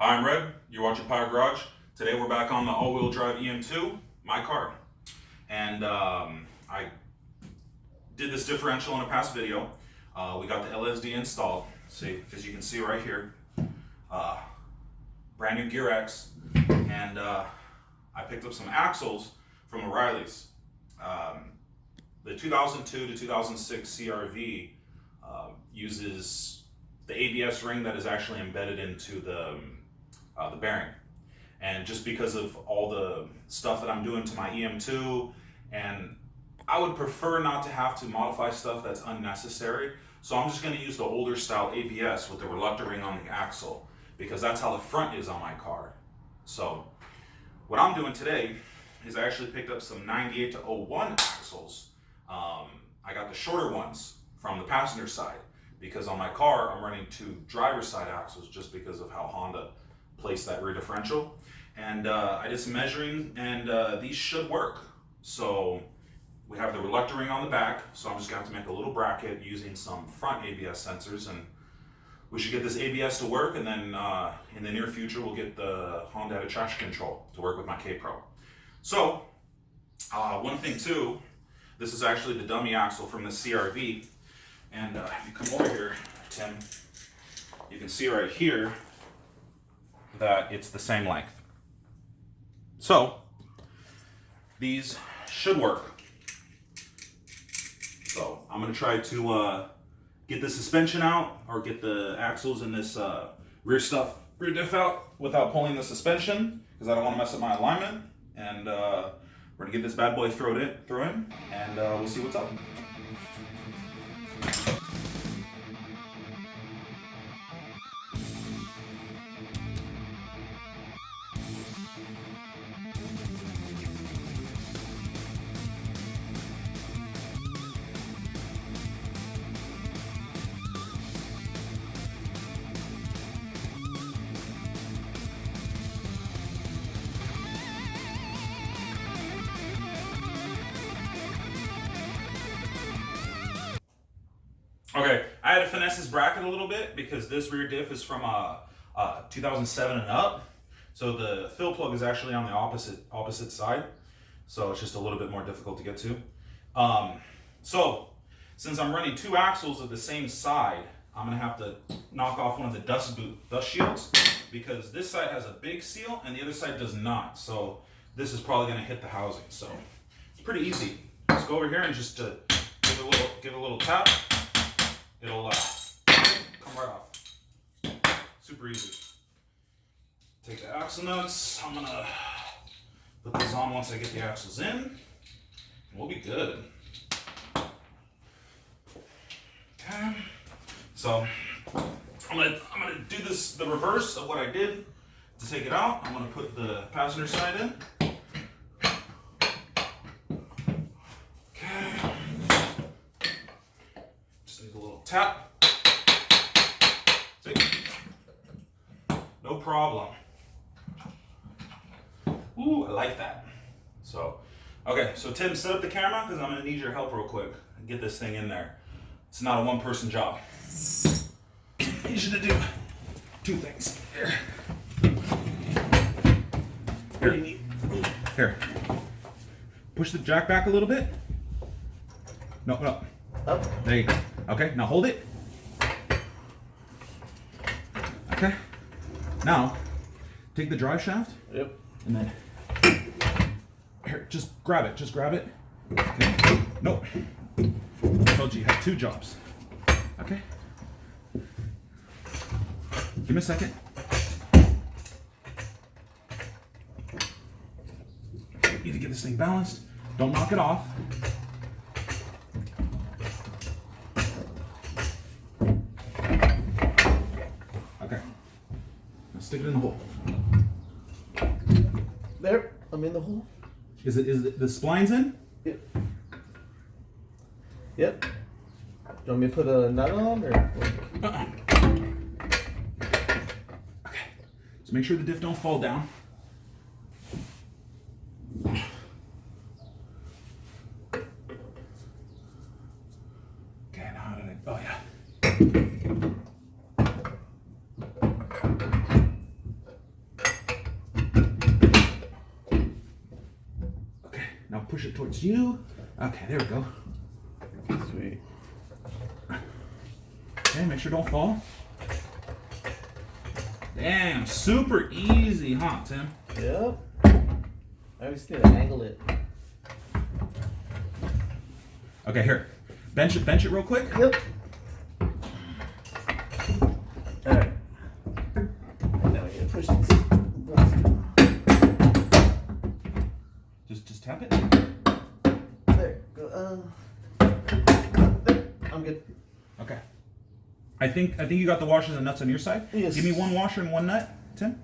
Hi, I'm Red. You're watching Power Garage. Today we're back on the all-wheel drive EM2, my car. And I did this differential in a past video. We got the LSD installed. See, as you can see right here, brand new Gear X. And I picked up some axles from O'Reilly's. The 2002 to 2006 CRV uses the ABS ring that is actually embedded into the bearing. And just because of all the stuff that I'm doing to my EM2, and I would prefer not to have to modify stuff that's unnecessary. So I'm just going to use the older style ABS with the reluctant ring on the axle, because that's how the front is on my car. So what I'm doing today is I actually picked up some 98 to 01 axles. I got the shorter ones from the passenger side, because on my car I'm running two driver's side axles just because of how Honda placed that rear differential. And I did some measuring, and these should work. So we have the reluctant ring on the back, so I'm just going to have to make a little bracket using some front ABS sensors, and we should get this ABS to work. And then in the near future we'll get the Honda traction control to work with my K-Pro. So one thing too, this is actually the dummy axle from the CRV. And if you come over here, Tim, you can see right here that it's the same length. So these should work. So I'm going to try to get the suspension out, or get the axles and this rear diff out without pulling the suspension, because I don't want to mess up my alignment. And we're going to get this bad boy thrown in, and we'll see what's up. Okay, I had to finesse this bracket a little bit because this rear diff is from 2007 and up. So the fill plug is actually on the opposite side. So it's just a little bit more difficult to get to. So since I'm running two axles of the same side, I'm gonna have to knock off one of the dust shields, because this side has a big seal and the other side does not. So this is probably gonna hit the housing. So it's pretty easy. Just go over here and just give it a little tap. It'll come right off. Super easy. Take the axle nuts. I'm gonna put these on once I get the axles in, and we'll be good. Okay. So I'm gonna do this the reverse of what I did to take it out. I'm gonna put the passenger side in. Tap. See? No problem. Ooh, I like that. So, okay, so Tim, set up the camera, because I'm going to need your help real quick and get this thing in there. It's not a one-person job. I need you to do two things. Here. Push the jack back a little bit. No. Up. There you go. Okay, now hold it. Okay. Now, take the drive shaft. Yep. And then, here, just grab it. Okay. Nope. I told you have two jobs. Okay. Give me a second. Need to get this thing balanced. Don't knock it off. Stick it in the hole. There, I'm in the hole. Is it the splines in? Yep. Yep. Do you want me to put a nut on, or? Okay. So make sure the diff don't fall down. Okay, now how did I? Oh yeah. push it towards you. Okay, there we go. Sweet. Okay, make sure don't fall. Damn, super easy, huh, Tim? Yep. I just need to angle it. Okay, here. Bench it real quick. Yep. Alright. Now we gotta push this. Just tap it. There. Go. There. I'm good. Okay. I think you got the washers and nuts on your side. Yes. Give me one washer and one nut, Tim.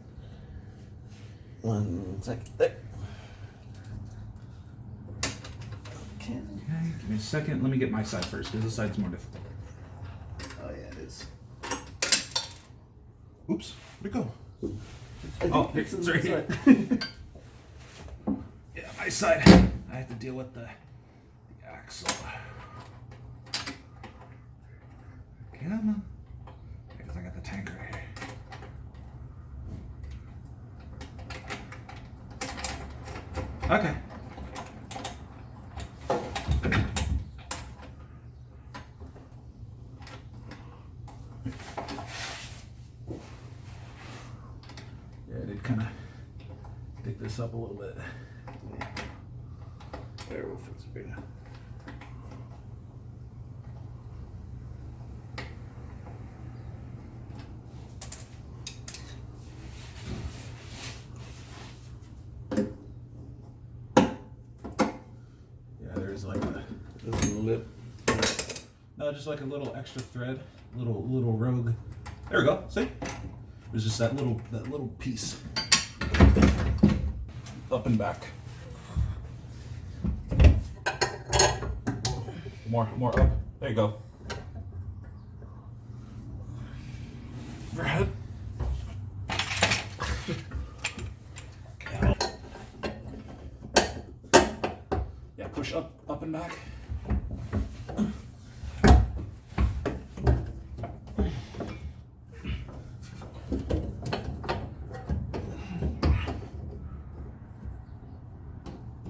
1 second. There. Okay. Okay, give me a second. Let me get my side first, because this side's more difficult. Oh yeah, it is. Oops, where'd it go? Oh, it's right here. Yeah, my side. I have to deal with the axle. Come on. Because I got the tank right here. Okay. Yeah, I did kind of pick this up a little bit. There, we'll fix it right now. Yeah, there's like a lip. no, just like a little extra thread, little rogue. There we go. See? There's just that little piece up and back. More up. There you go. Overhead. Yeah, push up and back.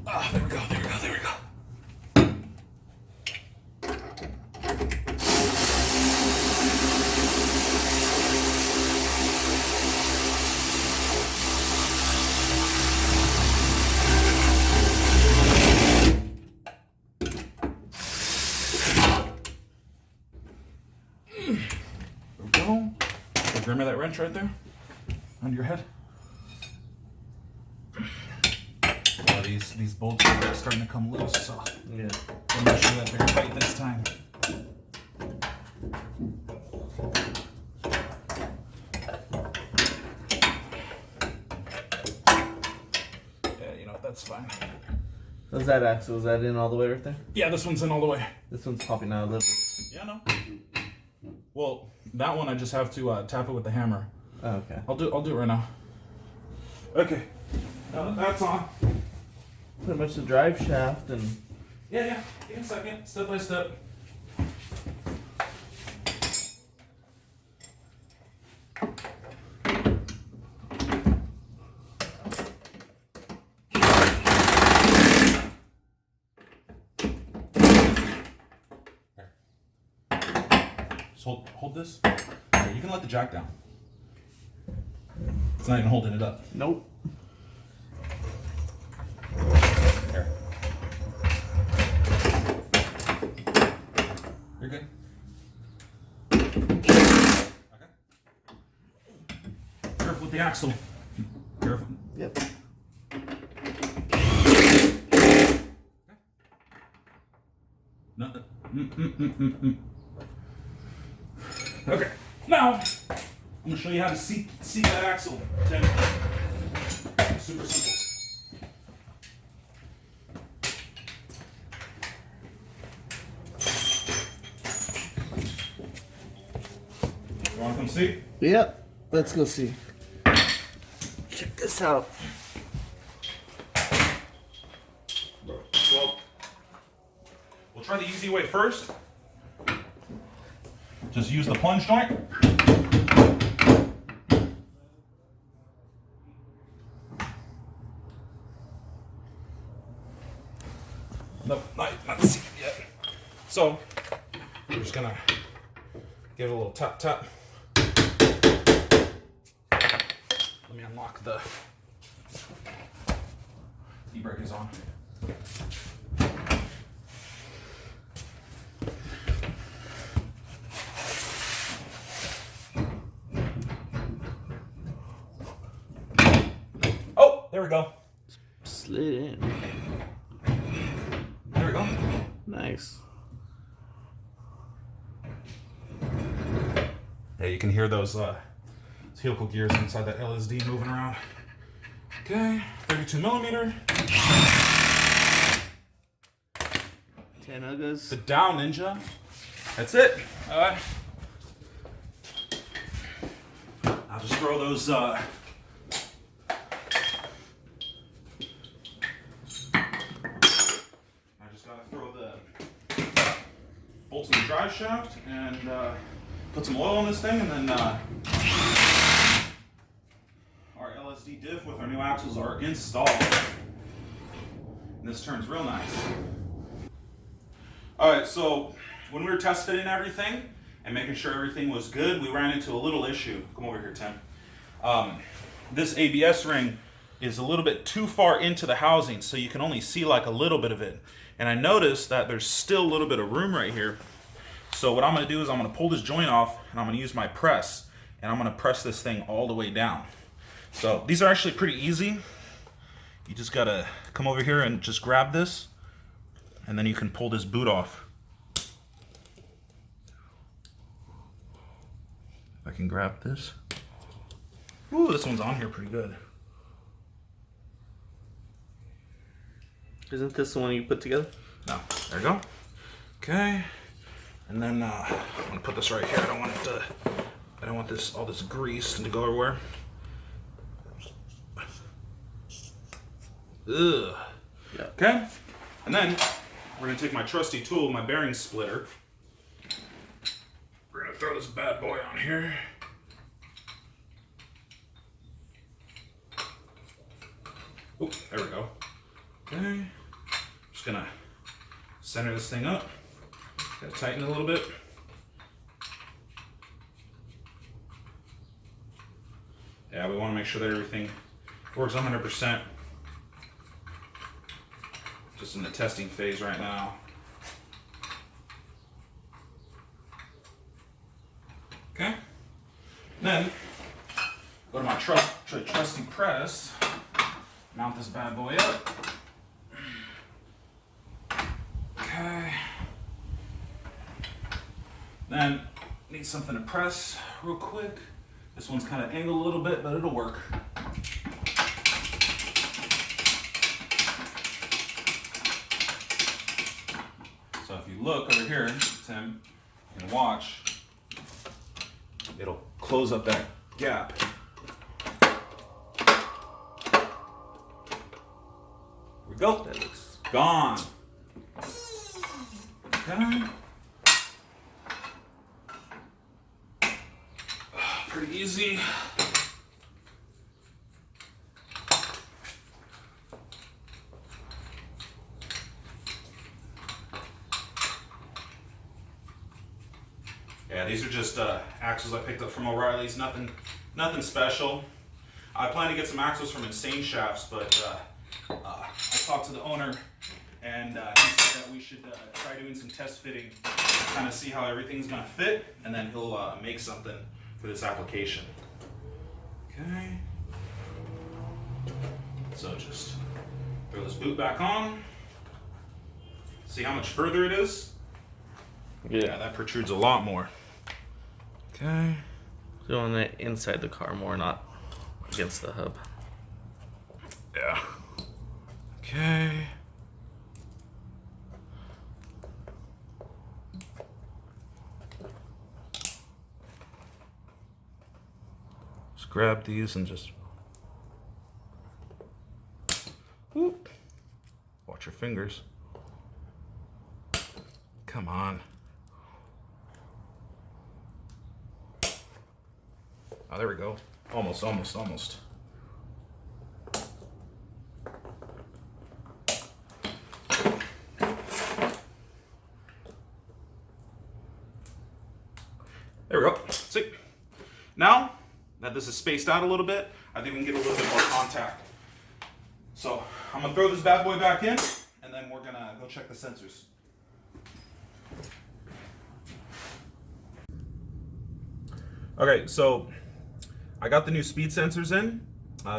Ah, there we go. Remember that wrench right there? Under your head? Oh, these bolts are starting to come loose, so Yeah. I'll make sure that they're tight this time. Yeah, you know, that's fine. How's that axle? Is that in all the way right there? Yeah, this one's in all the way. This one's popping out a little. Yeah, no. Well, that one I just have to tap it with the hammer. Oh, okay. I'll do it right now. Okay. Now that that's on. Pretty much the drive shaft and. Yeah. Give me a second. Step by step. Just hold this. Here, you can let the jack down. It's not even holding it up. Nope. Here. You're good. Okay. Careful with the axle. Careful. Yep. No. Okay. Now, I'm gonna show you how to seat that axle. Tim. Super simple. You wanna come see? Yep. Let's go see. Check this out. Well, we'll try the easy way first. Just use the plunge joint. Nope, not seated yet. So we're just gonna give it a little tap tap. Let me unlock the e-brake is on. Oh, there we go. Slid in. There we go. Nice. Yeah, you can hear those helical gears inside that LSD moving around. Okay, 32 millimeter. 10 Uggas. The down Ninja. That's it. I'll just throw those. I just gotta throw the bolts in the drive shaft and put some oil in this thing, and then our LSD diff with our new axles are installed. And this turns real nice. Alright, so when we were test fitting everything and making sure everything was good, we ran into a little issue. Come over here, Tim. This ABS ring is a little bit too far into the housing, so you can only see like a little bit of it. And I noticed that there's still a little bit of room right here. So what I'm going to do is I'm going to pull this joint off, and I'm going to use my press, and I'm going to press this thing all the way down. So these are actually pretty easy. You just got to come over here and just grab this, and then you can pull this boot off. I can grab this. Ooh, this one's on here pretty good. Isn't this the one you put together? No, there you go. Okay. And then I'm gonna put this right here. I don't want all this grease to go everywhere. Ugh. Yeah. Okay. And then we're gonna take my trusty tool, my bearing splitter. We're gonna throw this bad boy on here. Oh, there we go. Okay. Just gonna center this thing up. Gotta tighten it a little bit. Yeah, we want to make sure that everything works 100%. Just in the testing phase right now. Okay. Then go to my trusty press. Mount this bad boy up. Okay. Then need something to press real quick. This one's kind of angled a little bit, but it'll work. So if you look over here, Tim, and watch, it'll close up that gap. Here we go. That looks Gone. Okay. Pretty easy. Yeah, these are just axles I picked up from O'Reilly's. Nothing special. I plan to get some axles from Insane Shafts, but I talked to the owner, and he said that we should try doing some test fitting, kind of see how everything's gonna fit, and then he'll make something for this application. Okay. So just throw this boot back on. See how much further it is? Yeah, that protrudes a lot more. Okay. so on the inside the car more, not against the hub. Yeah. Okay. Just grab these and just whoop. Watch your fingers. Come on. Oh, there we go. Almost. this is spaced out a little bit, I think we can get a little bit more contact. So I'm gonna throw this bad boy back in, and then we're gonna go check the sensors. Okay, so I got the new speed sensors in.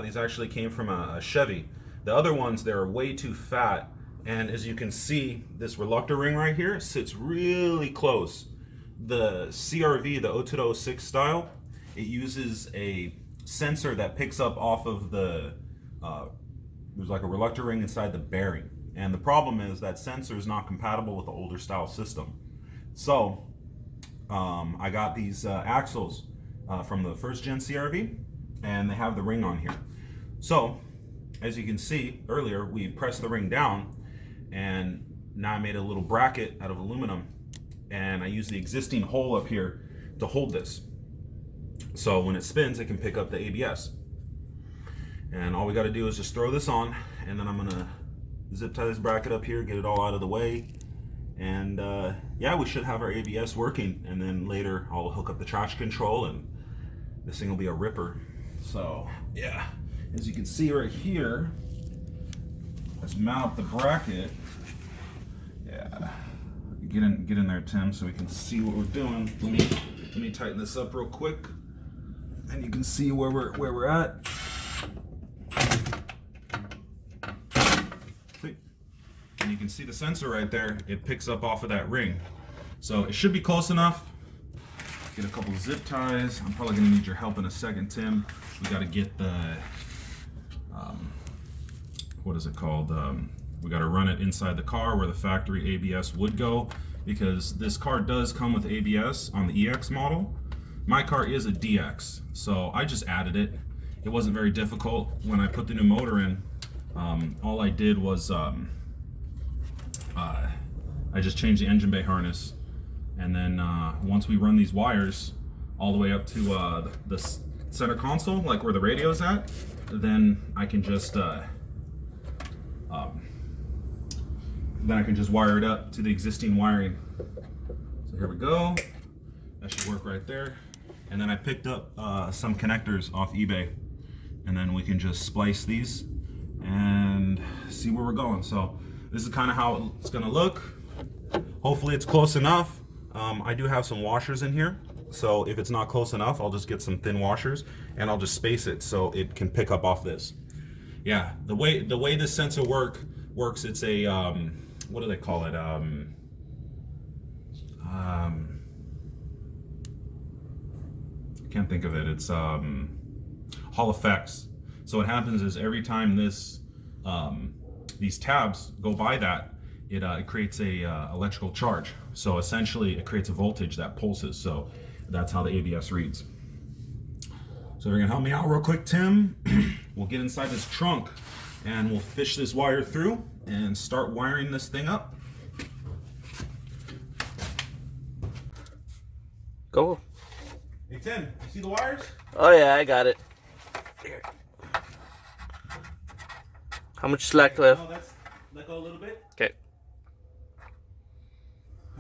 These actually came from a Chevy. The other ones, they're way too fat. And as you can see, this reluctor ring right here sits really close. The CRV, the 02 to 06 style, it uses a sensor that picks up off of the, there's like a reluctor ring inside the bearing. And the problem is that sensor is not compatible with the older style system. So I got these axles from the First Gen CRV, and they have the ring on here. So as you can see earlier, we pressed the ring down, and now I made a little bracket out of aluminum, and I use the existing hole up here to hold this. So when it spins, it can pick up the ABS. And all we got to do is just throw this on, and then I'm gonna zip tie this bracket up here, get it all out of the way, and yeah, we should have our ABS working. And then later I'll hook up the traction control, and this thing will be a ripper. So yeah, as you can see right here, let's mount up the bracket. Yeah, get in there, Tim, so we can see what we're doing. Let me tighten this up real quick, and you can see where we're at. See? And you can see the sensor right there. It picks up off of that ring, so it should be close enough. Get a couple of zip ties. I'm probably gonna need your help in a second, Tim. We got to get the what is it called? We got to run it inside the car where the factory ABS would go, because this car does come with ABS on the EX model. My car is a DX, so I just added it. It wasn't very difficult. When I put the new motor in, all I did was I just changed the engine bay harness, and then once we run these wires all the way up to the center console, like where the radio's at, then I can just wire it up to the existing wiring. So here we go. That should work right there. And then I picked up some connectors off eBay, and then we can just splice these and see where we're going. So this is kind of how it's gonna look. Hopefully it's close enough. I do have some washers in here, so if it's not close enough, I'll just get some thin washers and I'll just space it so it can pick up off this. Yeah, the way this sensor works, it's a what do they call it? I can't think of it. It's Hall effects. So what happens is every time this these tabs go by that, it creates a electrical charge. So essentially, it creates a voltage that pulses. So that's how the ABS reads. So you're gonna help me out real quick, Tim. We'll get inside this trunk and we'll fish this wire through and start wiring this thing up. Go. Hey Tim, you see the wires? Oh yeah, I got it. Here. How much slack do I have? No, that's let go a little bit. Okay.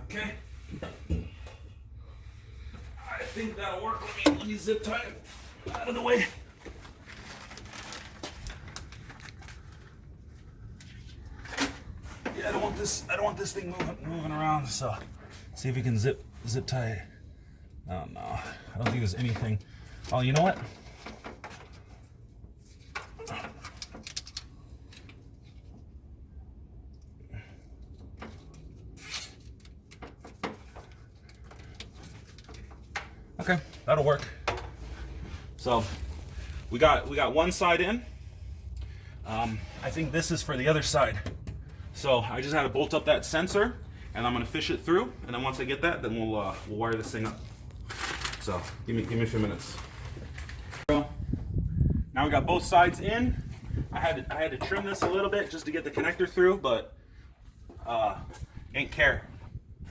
Okay. I think that'll work. Let me zip tie it out of the way. Yeah, I don't want this thing moving around. So, see if we can zip tie. Oh no, I don't think there's anything. Oh, you know what? Okay, that'll work. So we got one side in. I think this is for the other side. So I just had to bolt up that sensor, and I'm gonna fish it through. And then once I get that, then we'll wire this thing up. So give me a few minutes. So now we got both sides in. I had to trim this a little bit just to get the connector through, but ain't care.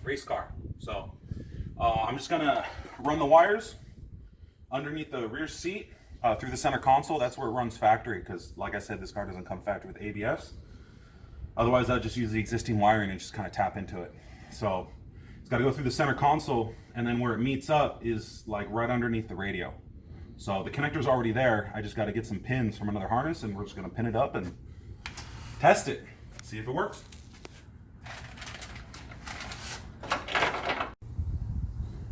Race car. So I'm just gonna run the wires underneath the rear seat through the center console. That's where it runs factory, because like I said, this car doesn't come factory with ABS. Otherwise, I'll just use the existing wiring and just kind of tap into it. So it's got to go through the center console, and then where it meets up is like right underneath the radio. So the connector's already there. I just got to get some pins from another harness, and we're just going to pin it up and test it, see if it works.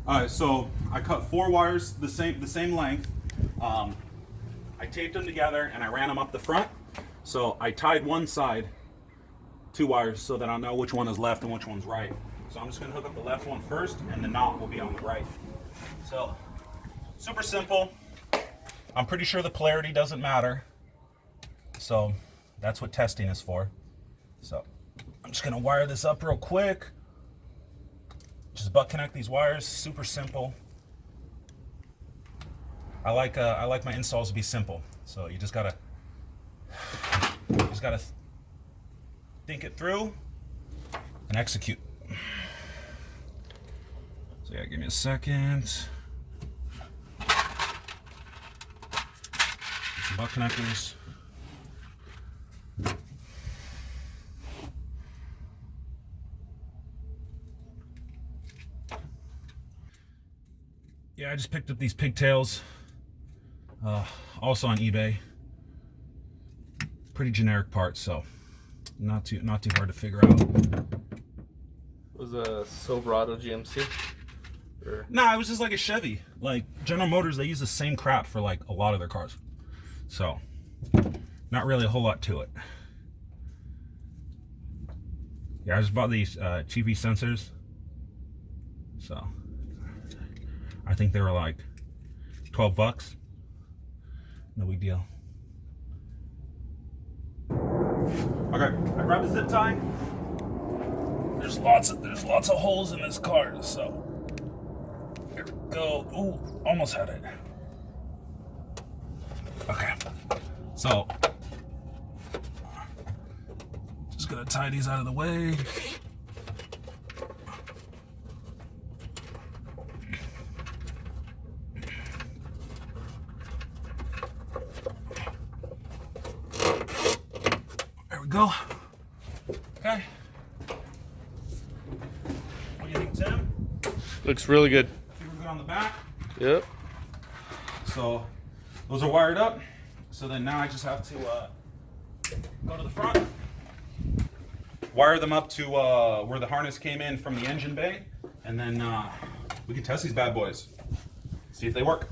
All right, so I cut 4 wires the same length. I taped them together and I ran them up the front. So I tied one side 2 wires so that I'll know which one is left and which one's right. So I'm just going to hook up the left one first, and the knot will be on the right. So super simple. I'm pretty sure the polarity doesn't matter. So that's what testing is for. So I'm just going to wire this up real quick. Just butt connect these wires, super simple. I like my installs to be simple. So you just gotta think it through and execute. So yeah, give me a second. Some butt connectors. Yeah, I just picked up these pigtails, also on eBay. Pretty generic parts, so not too hard to figure out. Was a Silverado GMC? Or? Nah, it was just like a Chevy. Like General Motors, they use the same crap for like a lot of their cars, so not really a whole lot to it. Yeah, I just bought these TV sensors, so. I think they were like 12 bucks. No big deal. Okay, I grabbed a zip tie. There's lots of holes in this car, so here we go. Ooh, almost had it. Okay, so just gonna tie these out of the way. Go. Okay. What do you think, Tim? Looks really good. Think we're good on the back? Yep. So those are wired up. So then now I just have to go to the front, wire them up to where the harness came in from the engine bay, and then we can test these bad boys. See if they work.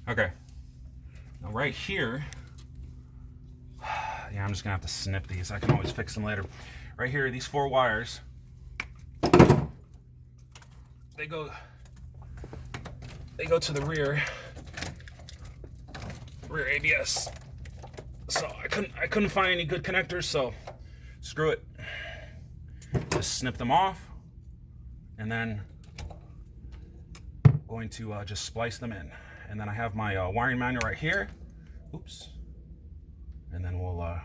Okay, now right here, yeah, I'm just gonna have to snip these. I can always fix them later. Right here, these 4 wires, they go to the rear ABS. So I couldn't find any good connectors, so screw it. Just snip them off, and then going to just splice them in. And then I have my wiring manual right here. Oops. And then we'll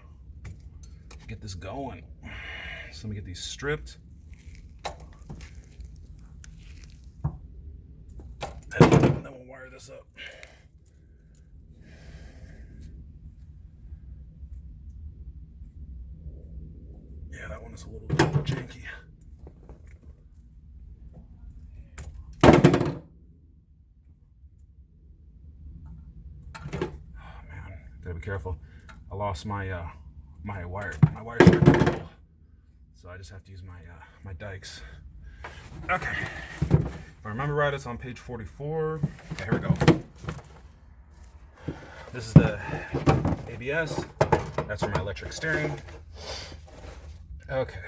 get this going. So let me get these stripped. And then we'll wire this up. Yeah, that one is a little janky. Gotta be careful. I lost my my wire strip, so I just have to use my dikes. Okay, if I remember right, it's on page 44. Okay, here we go. This is the ABS. That's for my electric steering. Okay,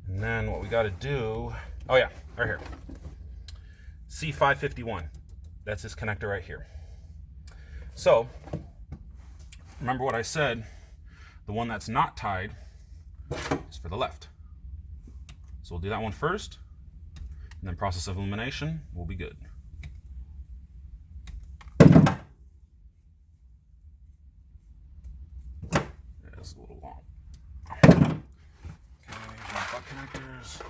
and then what we got to do? Oh yeah, right here. C551. That's this connector right here. So, remember what I said, the one that's not tied is for the left. So we'll do that one first, and then process of elimination will be good. Yeah, it's a little long. Okay, butt connectors.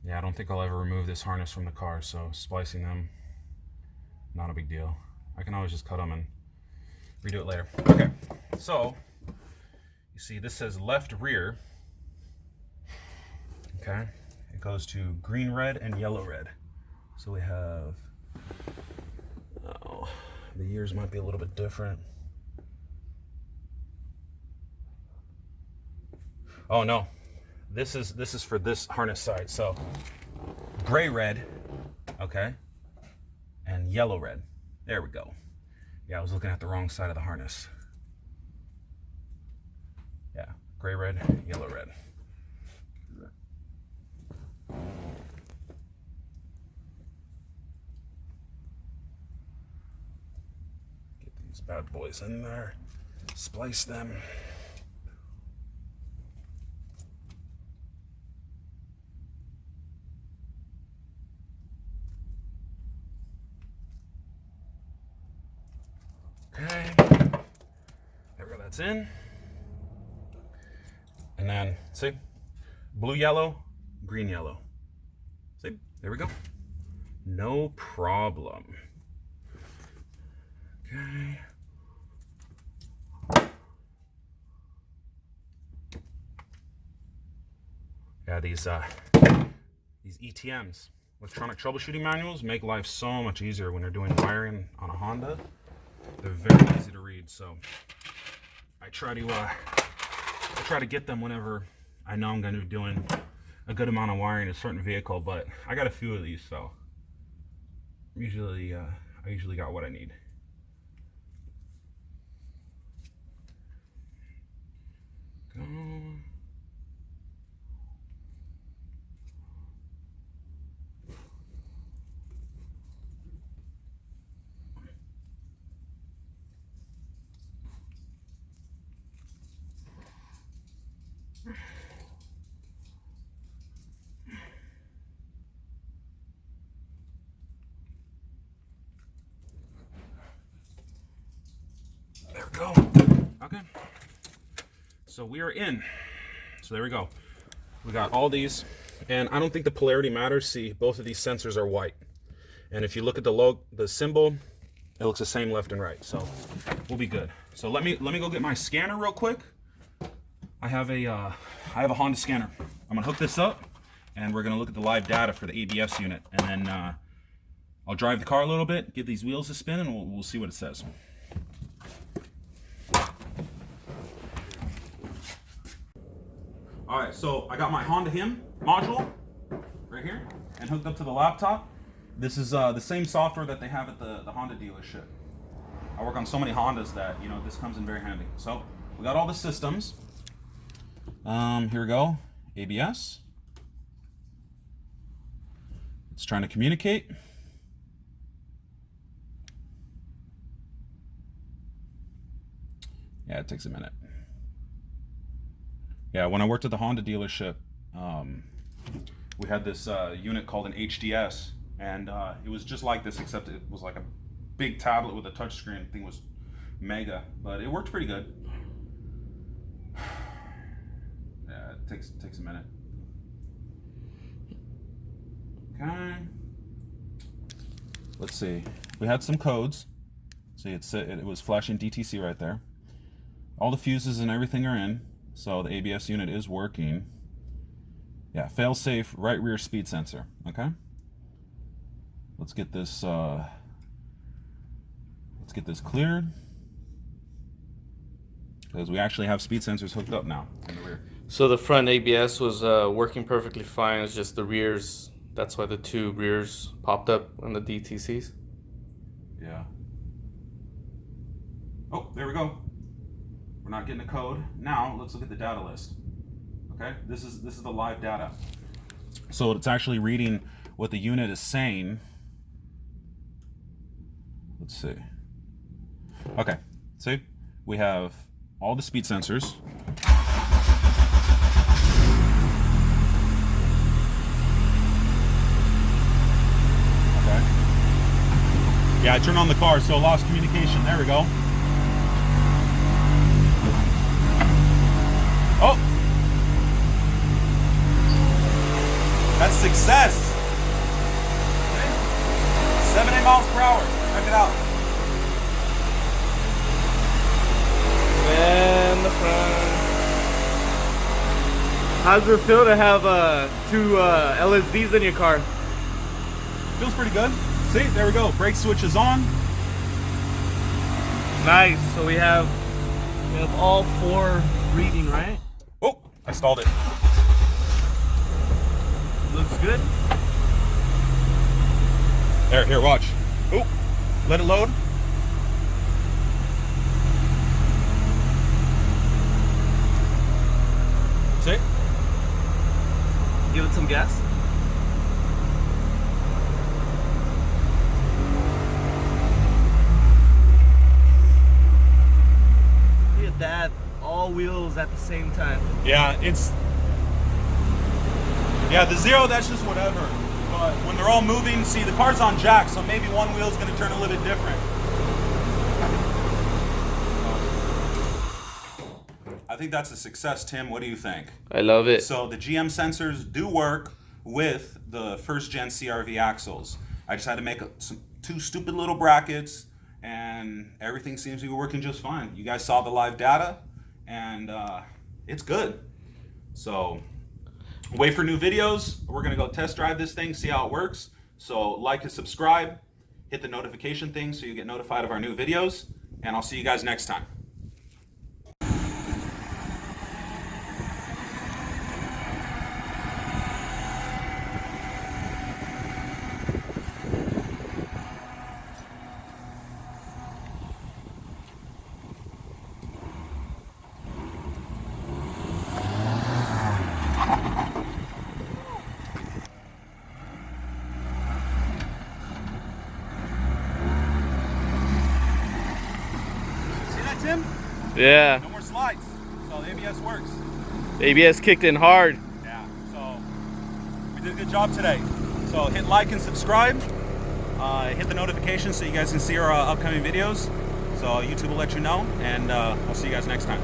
Yeah, I don't think I'll ever remove this harness from the car, so splicing them, not a big deal. I can always just cut them and redo it later. Okay, so you see this says left rear. Okay, it goes to green, red, and yellow, red. So we have, oh, the years might be a little bit different. Oh no, this is for this harness side. So gray red, okay, and yellow red. There we go. Yeah, I was looking at the wrong side of the harness. Yeah, gray red, yellow red. Get these bad boys in there, splice them. Okay, there we go, that's in. And then, see, blue, yellow, green, yellow. See, there we go. No problem. Okay. Yeah, these ETMs, electronic troubleshooting manuals, make life so much easier when you're doing wiring on a Honda. They're very easy to read, so I try to get them whenever I know I'm going to be doing a good amount of wiring in a certain vehicle. But I got a few of these, so I usually got what I need. Go. There we go. Okay. So we are in. So there we go. We got all these, and I don't think the polarity matters. See, both of these sensors are white, and if you look at the symbol, it looks the same left and right. So we'll be good. So let me go get my scanner real quick. I have a Honda scanner. I'm gonna hook this up, and we're gonna look at the live data for the ABS unit, and then I'll drive the car a little bit, give these wheels a spin, and we'll see what it says. All right, so I got my Honda HIM module right here and hooked up to the laptop. This is the same software that they have at the Honda dealership. I work on so many Hondas that, you know, this comes in very handy. So we got all the systems. Here we go, ABS. It's trying to communicate. Yeah, it takes a minute. Yeah, when I worked at the Honda dealership, we had this unit called an HDS, and it was just like this, except it was like a big tablet with a touchscreen. The thing was mega, but it worked pretty good. Yeah, it takes a minute. Okay. Let's see. We had some codes. See, it was flashing DTC right there. All the fuses and everything are in. So the ABS unit is working. Yeah, fail-safe right rear speed sensor. Okay. Let's get this cleared, because we actually have speed sensors hooked up now in the rear. So the front ABS was working perfectly fine. It's just the rears. That's why the two rears popped up on the DTCs. Yeah. Oh, there we go. We're not getting a code. Now let's look at the data list. Okay, this is the live data. So it's actually reading what the unit is saying. Let's see. Okay, see, we have all the speed sensors. Okay. Yeah, I turned on the car, so lost communication. There we go. Oh! That's success. 78 miles per hour. Check it out. And the front. How does it feel to have two LSDs in your car? Feels pretty good. See, there we go. Brake switch is on. Nice. So we have all four reading, right? Oh, I stalled it. Looks good. There, here, watch. Oh, let it load. See? Give it some gas. Look at that. All wheels at the same time. Yeah, the zero, that's just whatever. But when they're all moving, see, the car's on jack, so maybe one wheel's gonna turn a little bit different. I think that's a success, Tim. What do you think? I love it. So the GM sensors do work with the first gen CRV axles. I just had to make two stupid little brackets, and everything seems to be working just fine. You guys saw the live data, and it's good. So wait for new videos. We're gonna go test drive this thing, see how it works. So like and subscribe, hit the notification thing so you get notified of our new videos, and I'll see you guys next time. Tim? Yeah. No more slides. So the ABS works. ABS kicked in hard. Yeah, so we did a good job today. So hit like and subscribe. Hit the notification so you guys can see our upcoming videos. So YouTube will let you know, and I'll see you guys next time.